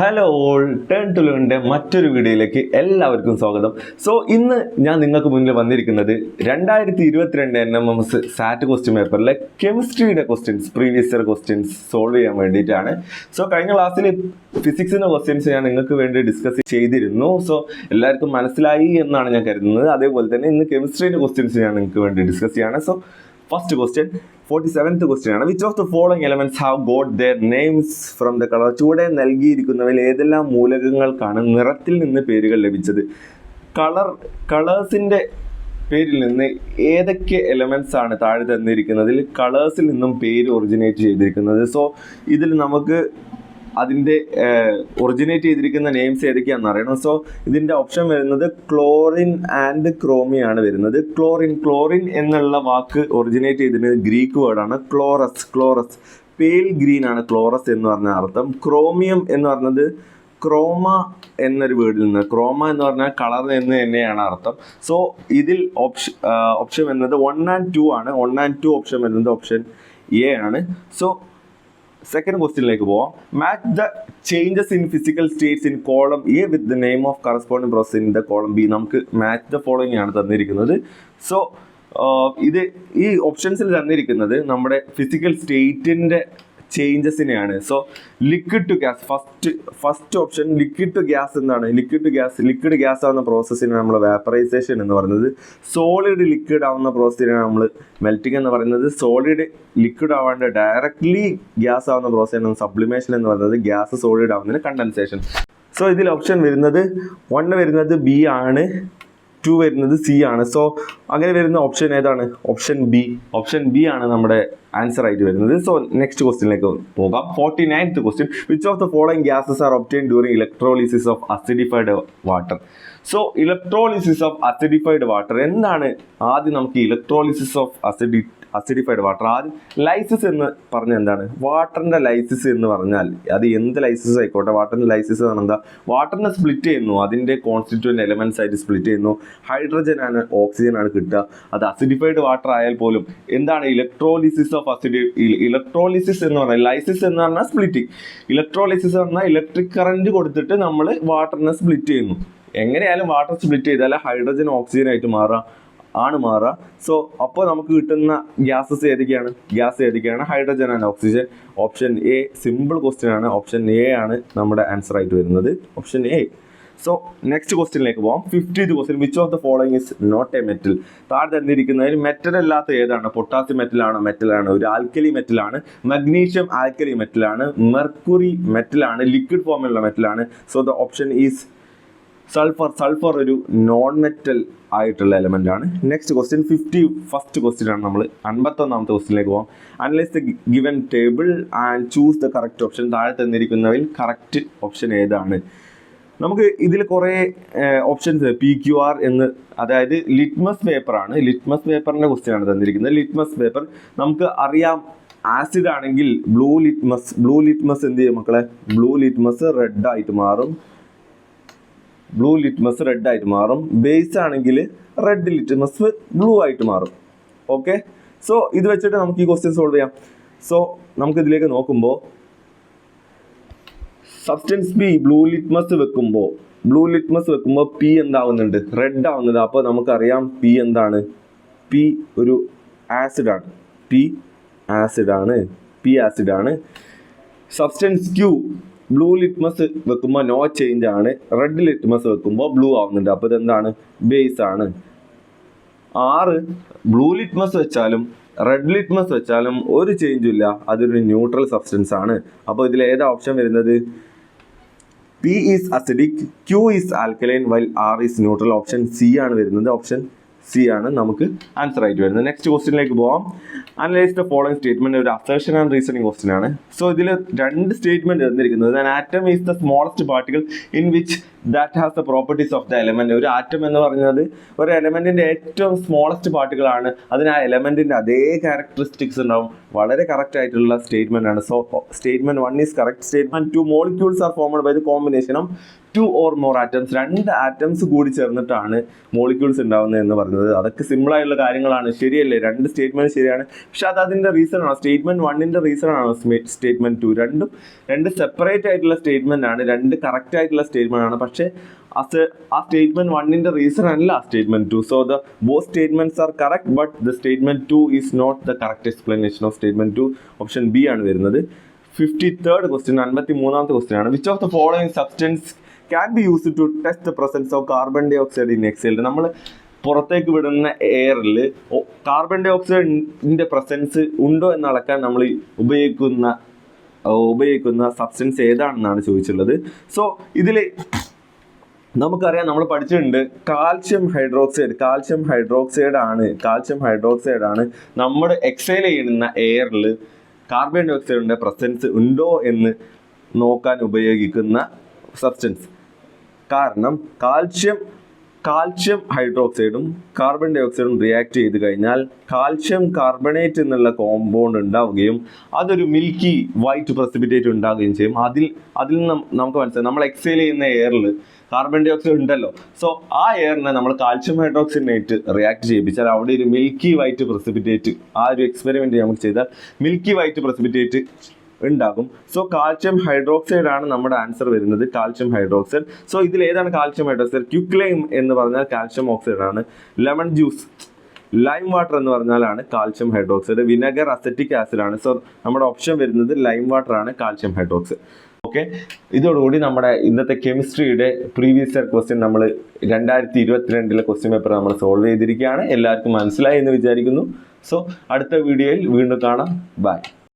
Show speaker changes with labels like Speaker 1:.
Speaker 1: Hello all, turn to ലേണിൻ്റെ മറ്റൊരു വീഡിയോയിലേക്ക് എല്ലാവർക്കും സ്വാഗതം. സോ ഇന്ന് ഞാൻ നിങ്ങൾക്ക് മുന്നിൽ വന്നിരിക്കുന്നത് 2022 NMMS സാറ്റ് ക്വസ്റ്റ്യൻ പേപ്പറിലെ കെമിസ്ട്രിയുടെ questions, previous year questions solve ചെയ്യാൻ വേണ്ടിയിട്ടാണ്. സോ കഴിഞ്ഞ ക്ലാസ്സിൽ ഫിസിക്സിൻ്റെ ക്വസ്റ്റ്യൻസ് ഞാൻ നിങ്ങൾക്ക് വേണ്ടി ഡിസ്കസ് ചെയ്തിരുന്നു. സോ എല്ലാവർക്കും മനസ്സിലായി എന്നാണ് ഞാൻ കരുതുന്നത്. അതേപോലെ തന്നെ ഇന്ന് കെമിസ്ട്രിയുടെ ക്വസ്റ്റ്യൻസ് ഞാൻ നിങ്ങൾക്ക് വേണ്ടി ഡിസ്കസ് ചെയ്യാണ്. So first question 47th question ആണ്. Which of the following elements have got their names from the colour? ചുവടെ നൽകിയിരിക്കുന്നവയിൽ ഏതെല്ലാം മൂലകങ്ങൾക്കാണ് നിറത്തിൽ നിന്ന് പേരുകൾ ലഭിച്ചത്? കളേഴ്സിന്റെ പേരിൽ നിന്ന് ഏതൊക്കെ എലമെന്റ്സ് ആണ് താഴെ തന്നിരിക്കുന്നതിൽ കളേഴ്സിൽ നിന്നും പേര് ഒറിജിനേറ്റ് ചെയ്തിരിക്കുന്നത്? സോ ഇതിൽ നമുക്ക് അതിൻ്റെ ഒറിജിനേറ്റ് ചെയ്തിരിക്കുന്ന നെയിംസ് ഏതൊക്കെയാണെന്ന് അറിയണം. സോ ഇതിൻ്റെ ഓപ്ഷൻ വരുന്നത് ക്ലോറിൻ ആൻഡ് ക്രോമിയാണ് വരുന്നത്. ക്ലോറിൻ എന്നുള്ള വാക്ക് ഒറിജിനേറ്റ് ചെയ്തിരുന്നത് ഗ്രീക്ക് വേർഡാണ് ക്ലോറസ്. പേൽ ഗ്രീൻ ആണ് ക്ലോറസ് എന്ന് പറഞ്ഞ അർത്ഥം. ക്രോമിയം എന്ന് പറഞ്ഞത് ക്രോമ എന്നൊരു വേർഡിൽ നിന്ന്, ക്രോമ എന്ന് പറഞ്ഞാൽ കളർ എന്ന് തന്നെയാണ് അർത്ഥം. സോ ഇതിൽ ഓപ്ഷൻ വരുന്നത് 1 and 2 ആണ്. 1 and 2 ഓപ്ഷൻ വരുന്നത് ഓപ്ഷൻ എ ആണ്. സോ സെക്കൻഡ് ക്വസ്റ്റ്യനിലേക്ക് പോവാം. Match the changes in physical states in column A with the name of corresponding process in the column B. നമുക്ക് മാച്ച് ദ ഫോളോയിങ് ആണ് തന്നിരിക്കുന്നത്. സോ ഈ ഓപ്ഷൻസിൽ തന്നിരിക്കുന്നത് നമ്മുടെ ഫിസിക്കൽ സ്റ്റേറ്റിൻ്റെ ചേഞ്ചസിനെയാണ്. So liquid to gas, first option liquid to gas എന്താണ്? ലിക്വിഡ് ഗ്യാസ് ആവുന്ന പ്രോസസ്സിനാണ് നമ്മൾ വാപ്പറൈസേഷൻ എന്ന് പറയുന്നത്. സോളിഡ് ലിക്വിഡ് ആവുന്ന പ്രോസസ്സിനാണ് നമ്മൾ മെൽറ്റിംഗ് എന്ന് പറയുന്നത്. സോളിഡ് ലിക്വിഡ് ആവാണ്ട് ഡയറക്ട്ലി ഗ്യാസ് ആവുന്ന പ്രോസസ്സിനാണ് സബ്ലിമേഷൻ എന്ന് പറയുന്നത്. ഗ്യാസ് സോളിഡ് ആവുന്നതിന് കണ്ടൻസേഷൻ. സോ ഇതിൽ ഓപ്ഷൻ വരുന്നത് 1 വരുന്നത് ബി ആണ്, 2 വരുന്നത് സി ആണ്. സോ അങ്ങനെ വരുന്ന ഓപ്ഷൻ ഏതാണ്? ഓപ്ഷൻ ബി ആണ് നമ്മുടെ ആൻസർ ആയിട്ട് വരുന്നത്. സോ നെക്സ്റ്റ് ക്വസ്റ്റ്യനിലേക്ക് പോകാം. 49th question. Which of the following gases R obtained during electrolysis of acidified water? So electrolysis of acidified water എന്താണ്? ആദ്യം നമുക്ക് ഇലക്ട്രോളിസിസ് ഓഫ് അസിഡിഫൈഡ് വാട്ടർ, ആദ്യം ലൈസിസ് എന്ന് പറഞ്ഞാൽ എന്താണ്? വാട്ടറിന്റെ ലൈസിസ് എന്ന് പറഞ്ഞാൽ അത് എന്ത് ലൈസിസ് ആയിക്കോട്ടെ, വാട്ടറിന്റെ ലൈസിസ് എന്ന് പറഞ്ഞാൽ എന്താ? വാട്ടറിനെ സ്പ്ലിറ്റ് ചെയ്യുന്നു, അതിന്റെ കോൺസ്റ്റിറ്റ്യൂന്റ് എലമെന്റ്സ് ആയിട്ട് സ്പ്ലിറ്റ് ചെയ്യുന്നു. ഹൈഡ്രജൻ ആണ്, ഓക്സിജൻ ആണ് കിട്ടുക. അത് അസിഡിഫൈഡ് വാട്ടർ ആയാൽ പോലും എന്താണ് ഇലക്ട്രോളിസിസ് ഓഫ് ഇലക്ട്രോളിസിസ് എന്ന് പറഞ്ഞാൽ, ലൈസിസ് എന്ന് പറഞ്ഞാൽ സ്പ്ലിറ്റിംഗ്, ഇലക്ട്രോളിസിസ് എന്ന് പറഞ്ഞാൽ ഇലക്ട്രിക് കറന്റ് കൊടുത്തിട്ട് നമ്മൾ വാട്ടറിനെ സ്പ്ലിറ്റ് ചെയ്യുന്നു. എങ്ങനെയായാലും വാട്ടർ സ്പ്ലിറ്റ് ചെയ്താൽ ഹൈഡ്രജൻ ഓക്സിജൻ ആയിട്ട് മാറുക. സോ അപ്പോൾ നമുക്ക് കിട്ടുന്ന ഗ്യാസസ് ഏതൊക്കെയാണ്? Hydrogen and oxygen. Option A. Simple question ആണ്. ഓപ്ഷൻ എ ആണ് നമ്മുടെ ആൻസർ ആയിട്ട് വരുന്നത്, ഓപ്ഷൻ എ. സോ നെക്സ്റ്റ് ക്വസ്റ്റ്യനിലേക്ക് പോകാം. 50th question. Which of the following is not a metal? താഴെ തന്നിരിക്കുന്നതിൽ മെറ്റൽ അല്ലാത്ത ഏതാണ്? പൊട്ടാസ്യം മെറ്റലാണ്. ഒരു ആൽക്കലി മെറ്റലാണ്. മഗ്നീഷ്യം ആൽക്കലി മെറ്റലാണ്. മെർക്കുറി മെറ്റലാണ്. ലിക്വിഡ് ഫോമിലുള്ള മെറ്റലാണ്. So the option is sulphur ഒരു നോൺ മെറ്റൽ ആയിട്ടുള്ള എലമെന്റ് ആണ്. നെക്സ്റ്റ് ക്വസ്റ്റ്യൻ 51st ക്വസ്റ്റ്യൻ ആണ്. നമ്മൾ 51ാമത്തെ ക്വസ്റ്റ്യനിലേക്ക് പോകാം. Analyse the given table and choose the correct option. താഴെ തന്നിരിക്കുന്നവയിൽ കറക്റ്റ് ഓപ്ഷൻ ഏതാണ്? നമുക്ക് ഇതിൽ കുറേ ഓപ്ഷൻസ് PQR എന്ന്, അതായത് ലിറ്റ്മസ് പേപ്പർ ആണ്. ലിറ്റ്മസ് പേപ്പറിന്റെ ക്വസ്റ്റ്യൻ ആണ് തന്നിരിക്കുന്നത്. ലിറ്റ്മസ് പേപ്പർ നമുക്ക് അറിയാം, ആസിഡ് ആണെങ്കിൽ ബ്ലൂ ലിറ്റ്മസ് എന്ത് ചെയ്യും മക്കളെ? ബ്ലൂ ലിറ്റ്മസ് റെഡ് ആയിട്ട് മാറും. ബേസ് ആണെങ്കിൽ റെഡ് ലിറ്റ്മസ് ബ്ലൂ ആയിട്ട് മാറും. ഓക്കെ, സോ ഇത് വെച്ചിട്ട് നമുക്ക് ഈ ക്വസ്റ്റ്യൻ സോൾവ് ചെയ്യാം. സോ നമുക്ക് ഇതിലേക്ക് നോക്കുമ്പോൾ സബ്സ്റ്റൻസ് ബി ബ്ലൂ ലിറ്റ്മസ് വെക്കുമ്പോൾ പി എന്താവുന്നുണ്ട്? റെഡ് ആവുന്നത്. അപ്പോൾ നമുക്കറിയാം പി എന്താണ്? പി ഒരു ആസിഡാണ്. പി ആസിഡാണ്. സബ്സ്റ്റൻസ് ക്യൂ ബ്ലൂ ലിറ്റ്മസ് വെക്കുമ്പോൾ നോ ചേഞ്ച് ആണ്. റെഡ് ലിറ്റ്മസ് വെക്കുമ്പോൾ ബ്ലൂ ആവുന്നുണ്ട്. അപ്പോൾ ഇതെന്താണ്? ബേസ് ആണ്. 6 ബ്ലൂ ലിറ്റ്മസ് വെച്ചാലും റെഡ് ലിറ്റ്മസ് വെച്ചാലും ഒരു ചേഞ്ചും ഇല്ല, അതൊരു ന്യൂട്രൽ സബ്സ്റ്റൻസ് ആണ്. അപ്പോൾ ഇതിൽ ഏതാ ഓപ്ഷൻ വരുന്നത്? P is acidic, Q is alkaline, while R is neutral. Option C ആണ് വരുന്നത്. ഓപ്ഷൻ സി ആണ് നമുക്ക് ആൻസർ ആയിട്ട് വരുന്നത്. നെക്സ്റ്റ് ക്വസ്റ്റ്യനിലേക്ക് പോവാം. Analyse the following statement. ഒരു അസർഷൻ ആൻഡ് റീസണിങ് ക്വസ്റ്റ്യൻ ആണ്. സോ ഇതിൽ 2 സ്റ്റേറ്റ്മെന്റ് തന്നിരിക്കുന്നത്. An atom is the smallest particle in which that has the properties of the element. ഒരു ആറ്റം എന്ന് പറയുന്നത് ഒരു എലമെന്റിന്റെ ഏറ്റവും സ്മോളസ്റ്റ് പാർട്ടിക്കിളാണ്, അതിന് ആ എലമെന്റിന്റെ അതേ ക്യാരക്ടറിസ്റ്റിക്സ് ഉണ്ടാവും. വളരെ കറക്റ്റ് ആയിട്ടുള്ള സ്റ്റേറ്റ്മെന്റ് ആണ്. So statement 1 is correct. Statement 2, molecules are formed by the combination of 2 or more atoms. 2 atoms കൂടി ചേർന്നിട്ടാണ് മോളിക്യൂൾസ് ഉണ്ടാവുന്നത് എന്ന് പറയുന്നത്. അതൊക്കെ സിമ്പിൾ ആയിട്ടുള്ള കാര്യങ്ങളാണ്, ശരിയല്ലേ? 2 സ്റ്റേറ്റ്മെന്റ് ശരിയാണ്. പക്ഷെ അത് അതിന്റെ റീസൺ ആണ്. സ്റ്റേറ്റ്മെന്റ് 1ന്റെ റീസൺ ആണ് സ്റ്റേറ്റ്മെന്റ് 2. രണ്ടും 2 സെപ്പറേറ്റ് ആയിട്ടുള്ള സ്റ്റേറ്റ്മെന്റ് ആണ്, 2 കറക്റ്റ് ആയിട്ടുള്ള സ്റ്റേറ്റ്മെന്റ് ആണ്. പക്ഷെ ആ സ്റ്റേറ്റ്മെന്റ് 1ന്റെ റീസൺ അല്ല statement 2. So the both statements are correct, but the statement 2 is not the correct explanation of statement 2. Option B ആണ് വരുന്നത്. 53rd ക്വസ്റ്റ്യൻ, 53ാമത്തെ ക്വസ്റ്റ്യൻ ആണ്. Which of the following substance can be used to test the presence of carbon dioxide in excel? നമ്മൾ പുറത്തേക്ക് വിടുന്ന എയറിൽ carbon dye ഓക്സൈഡിന്റെ presence ഉണ്ടോ എന്ന് അളക്കാൻ നമ്മൾ ഉപയോഗിക്കുന്ന സബ്സ്റ്റൻസ് ഏതാണെന്നാണ് ചോദിച്ചിട്ടുള്ളത്. സോ ഇതിൽ നമുക്കറിയാം, നമ്മൾ പഠിച്ചിട്ടുണ്ട് കാൽഷ്യം ഹൈഡ്രോക്സൈഡ് ആണ് നമ്മൾ എക്സൈൽ ചെയ്യുന്ന എയറിൽ കാർബൺ ഡൈ ഓക്സൈഡിന്റെ പ്രസൻസ് ഉണ്ടോ എന്ന് നോക്കാൻ ഉപയോഗിക്കുന്ന സബ്സ്റ്റൻസ്. കാരണം കാൽഷ്യം ഹൈഡ്രോക്സൈഡും കാർബൺ ഡൈ ഓക്സൈഡും റിയാക്ട് ചെയ്ത് കഴിഞ്ഞാൽ കാൽഷ്യം കാർബണേറ്റ് എന്നുള്ള കോമ്പൗണ്ട് ഉണ്ടാവുകയും അതൊരു മിൽക്കി വൈറ്റ് പ്രസിപ്പിറ്റേറ്റ് ഉണ്ടാവുകയും ചെയ്യും. അതിൽ നമുക്ക് മനസ്സിലായി, നമ്മൾ എക്സൈൽ ചെയ്യുന്ന എയറിൽ കാർബൺ ഡൈ ഓക്സൈഡ് ഉണ്ടല്ലോ. സോ ആ എയറിനെ നമ്മൾ കാൽഷ്യം ഹൈഡ്രോക്സൈഡിനായിട്ട് റിയാക്ട് ചെയ്യിപ്പിച്ചാൽ അവിടെ ഒരു മിൽക്കി വൈറ്റ് പ്രസിപ്പിറ്റേറ്റ്, ആ ഒരു എക്സ്പെരിമെന്റ് നമുക്ക് ചെയ്താൽ മിൽക്കി വൈറ്റ് പ്രസിപ്പിറ്റേറ്റ് ഉണ്ടാകും. സോ കാൽഷ്യം ഹൈഡ്രോക്സൈഡ് ആണ് നമ്മുടെ ആൻസർ വരുന്നത്, കാൽഷ്യം ഹൈഡ്രോക്സൈഡ്. സോ ഇതിൽ ഏതാണ് കാൽഷ്യം ഹൈഡ്രോക്സൈഡ്? ക്യുക്ലൈം എന്ന് പറഞ്ഞാൽ കാൽഷ്യം ഓക്സൈഡ് ആണ്. ലെമൺ ജ്യൂസ്, ലൈം വാട്ടർ എന്ന് പറഞ്ഞാലാണ് calcium hydroxide. Vinegar acetic acid ആണ്. സോ നമ്മുടെ ഓപ്ഷൻ വരുന്നത് ലൈം വാട്ടർ ആണ്, കാൽഷ്യം ഹൈഡ്രോക്സൈഡ്. ഓക്കെ, ഇതോടുകൂടി നമ്മുടെ ഇന്നത്തെ കെമിസ്ട്രിയുടെ പ്രീവിയസ് ഇയർ ക്വസ്റ്റ്യൻ നമ്മൾ 2022 ക്വസ്റ്റ്യൻ പേപ്പർ നമ്മൾ സോൾവ് ചെയ്തിരിക്കുകയാണ്. എല്ലാവർക്കും മനസ്സിലായി എന്ന് വിചാരിക്കുന്നു. സോ അടുത്ത വീഡിയോയിൽ വീണ്ടും കാണാം. ബൈ.